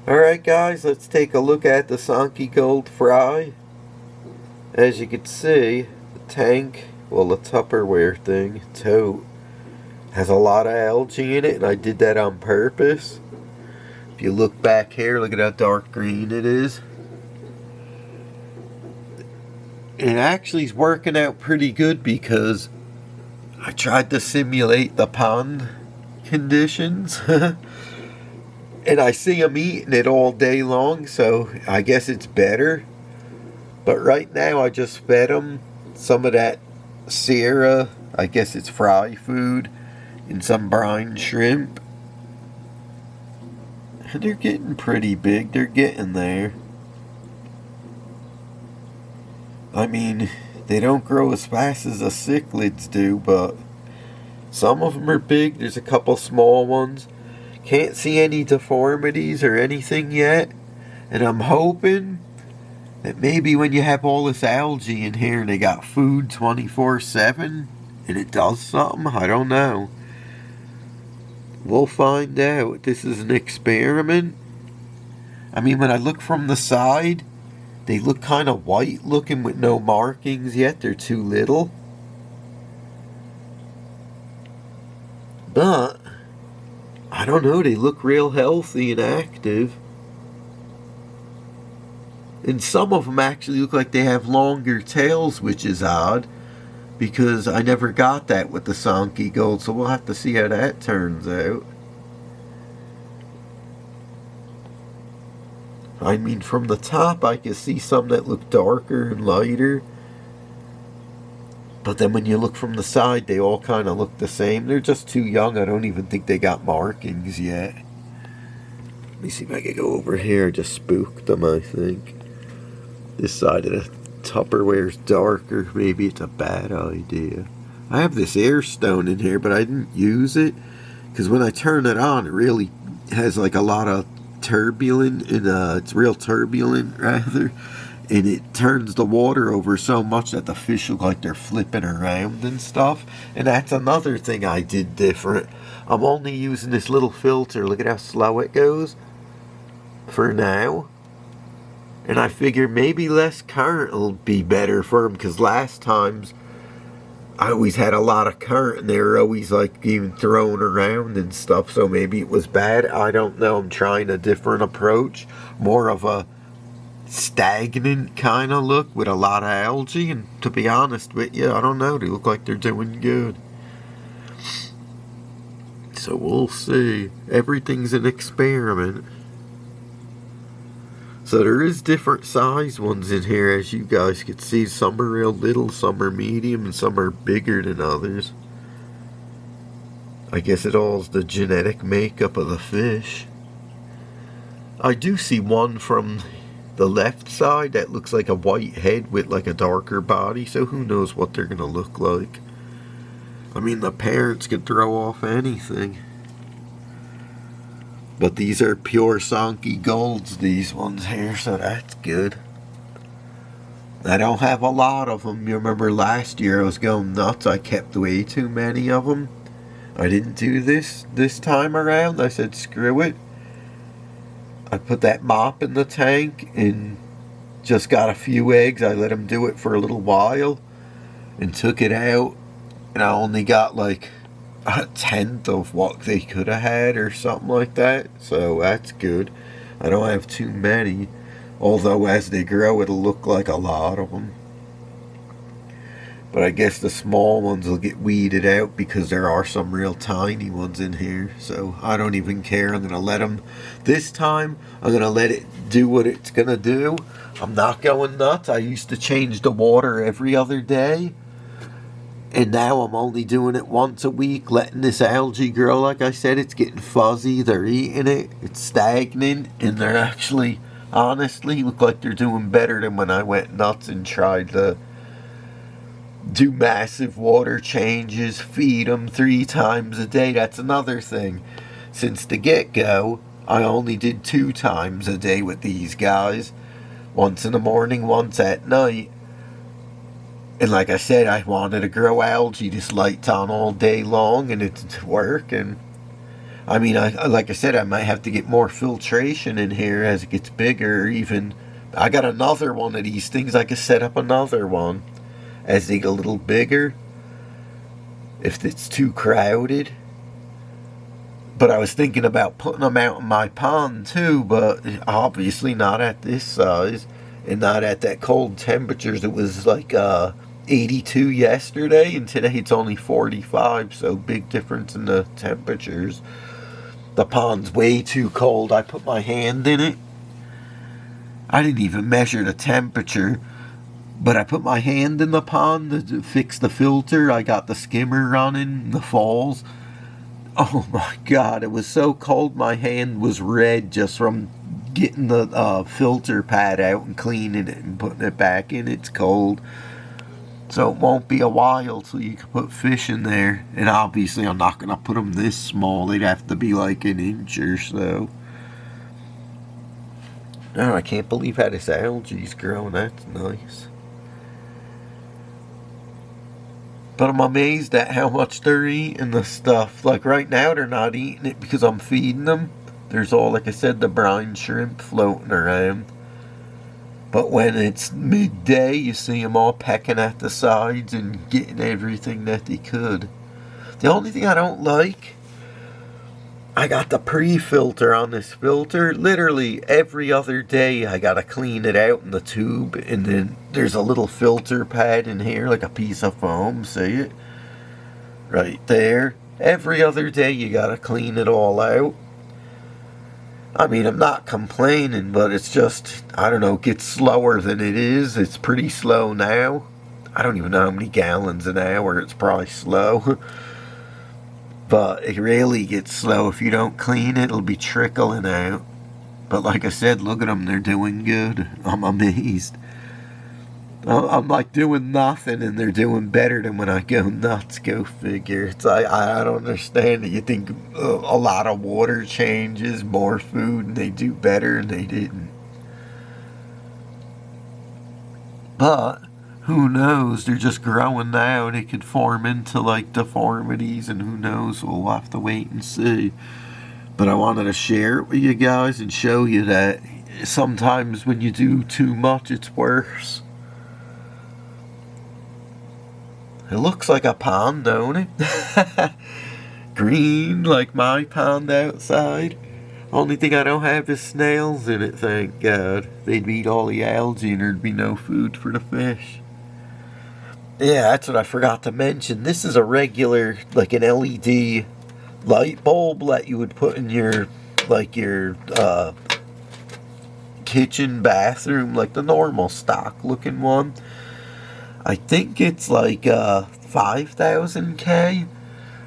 Alright guys, let's take a look at the Sanke Gold fry. As you can see, the tank, well the Tupperware thing, tote, has a lot of algae in it, and I did that on purpose. If you look back here, look at how dark green it is. It actually is working out pretty good because I tried to simulate the pond conditions. And I see them eating it all day long, so I guess it's better. But right now I just fed them some of that Sierra, I guess it's fry food, and some brine shrimp. And they're getting pretty big, they're getting there. I mean, they don't grow as fast as the cichlids do, but some of them are big. There's a couple small ones. Can't see any deformities or anything yet. And I'm hoping that maybe when you have all this algae in here and they got food 24/7 and it does something, I don't know. We'll find out. This is an experiment. I mean, when I look from the side, they look kind of white looking with no markings yet. They're too little. But I don't know, they look real healthy and active. And some of them actually look like they have longer tails, which is odd, because I never got that with the Sanke Gold, so we'll have to see how that turns out. I mean, from the top I can see some that look darker and lighter. But then when you look from the side, they all kind of look the same. They're just too young. I don't even think they got markings yet. Let me see if I can go over here. I just spooked them, I think. This side of the Tupperware's darker. Maybe it's a bad idea. I have this air stone in here, but I didn't use it. Because when I turn it on, it really has like a lot of turbulent. And it's real turbulent, rather. And it turns the water over so much that the fish look like they're flipping around and stuff. And that's another thing I did different. I'm only using this little filter. Look at how slow it goes for now. And I figure maybe less current will be better for them, because last times I always had a lot of current and they were always like even thrown around and stuff. So maybe it was bad. I don't know. I'm trying a different approach. More of a stagnant kind of look with a lot of algae, and to be honest with you, I don't know, they look like they're doing good. So we'll see. Everything's an experiment. So there is different size ones in here, as you guys can see. Some are real little, some are medium, and some are bigger than others. I guess it all is the genetic makeup of the fish. I do see one from the left side that looks like a white head with like a darker body, so who knows what they're gonna look like. I mean, the parents could throw off anything. But these are pure Sanke Golds, these ones here, so that's good. I don't have a lot of them. You remember last year I was going nuts. I kept way too many of them. I didn't do this time around. I said screw it. I put that mop in the tank and just got a few eggs. I let them do it for a little while and took it out, and I only got like a tenth of what they could have had or something like that. So that's good. I don't have too many, although as they grow it'll look like a lot of them. But I guess the small ones will get weeded out because there are some real tiny ones in here. So I don't even care. I'm going to let them, this time, I'm going to let it do what it's going to do. I'm not going nuts. I used to change the water every other day. And now I'm only doing it once a week, letting this algae grow. Like I said, it's getting fuzzy. They're eating it. It's stagnant. And they're actually, honestly, look like they're doing better than when I went nuts and tried to do massive water changes, feed them 3 times a day. That's another thing. Since the get-go, I only did 2 times a day with these guys. Once in the morning, once at night. And like I said, I wanted to grow algae. This light's on all day long and it's working. I mean, like I said, I might have to get more filtration in here as it gets bigger. Or even, I got another one of these things. I could set up another one as they get a little bigger if it's too crowded. But I was thinking about putting them out in my pond too, but obviously not at this size and not at that cold temperatures. It was like 82 yesterday, and today it's only 45, so big difference in the temperatures. The pond's way too cold. I put my hand in it. I didn't even measure the temperature, but I put my hand in the pond to fix the filter. I got the skimmer running in the falls. Oh my God, it was so cold my hand was red just from getting the filter pad out and cleaning it and putting it back in. It's cold. So it won't be a while till you can put fish in there. And obviously I'm not going to put them this small. They'd have to be like an inch or so. Oh, I can't believe how this algae's growing. That's nice. But I'm amazed at how much they're eating the stuff. Like right now they're not eating it because I'm feeding them. There's all, like I said, the brine shrimp floating around. But when it's midday, you see them all pecking at the sides and getting everything that they could. The only thing I don't like, I got the pre-filter on this filter. Literally every other day I gotta clean it out in the tube, and then there's a little filter pad in here, like a piece of foam, see it? Right there. Every other day you gotta clean it all out. I mean, I'm not complaining, but it's just, I don't know, it gets slower than it is. It's pretty slow now. I don't even know how many gallons an hour. It's probably slow. But it really gets slow. If you don't clean it, it'll be trickling out. But like I said, look at them. They're doing good. I'm amazed. I'm like doing nothing, and they're doing better than when I go nuts. Go figure. It's like, I don't understand it. You think a lot of water changes, more food, and they do better, and they didn't. But who knows? They're just growing now. They could form into like deformities, and who knows? We'll have to wait and see. But I wanted to share it with you guys and show you that sometimes when you do too much, it's worse. It looks like a pond, don't it? Green, like my pond outside. Only thing I don't have is snails in it, thank God. They'd eat all the algae and there'd be no food for the fish. Yeah, that's what I forgot to mention. This is a regular, like an LED light bulb that you would put in your, like your kitchen, bathroom, like the normal stock looking one. I think it's like 5,000K.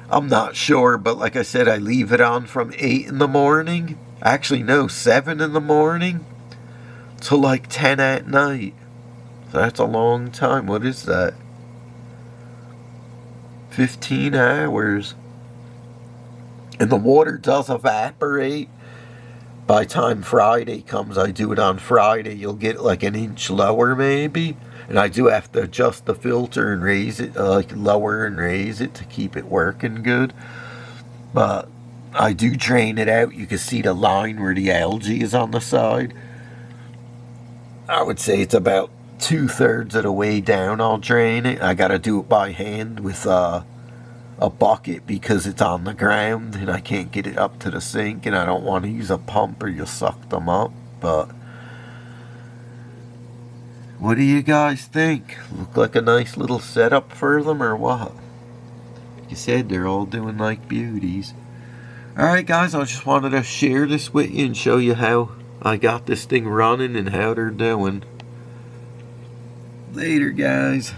I'm not sure, but like I said, I leave it on from 8 in the morning. Actually, no, 7 in the morning to like 10 at night. So that's a long time. What is that? 15 hours. And the water does evaporate. By the time Friday comes, I do it on Friday, you'll get like an inch lower maybe. And I do have to adjust the filter and raise it, like lower and raise it to keep it working good. But I do drain it out. You can see the line where the algae is on the side. I would say it's about 2/3 of the way down I'll drain it. I gotta do it by hand with a bucket because it's on the ground and I can't get it up to the sink, and I don't want to use a pump or you'll suck them up. But what do you guys think? Look like a nice little setup for them or what? Like you said, they're all doing like beauties. Alright guys, I just wanted to share this with you and show you how I got this thing running and how they're doing. Later guys.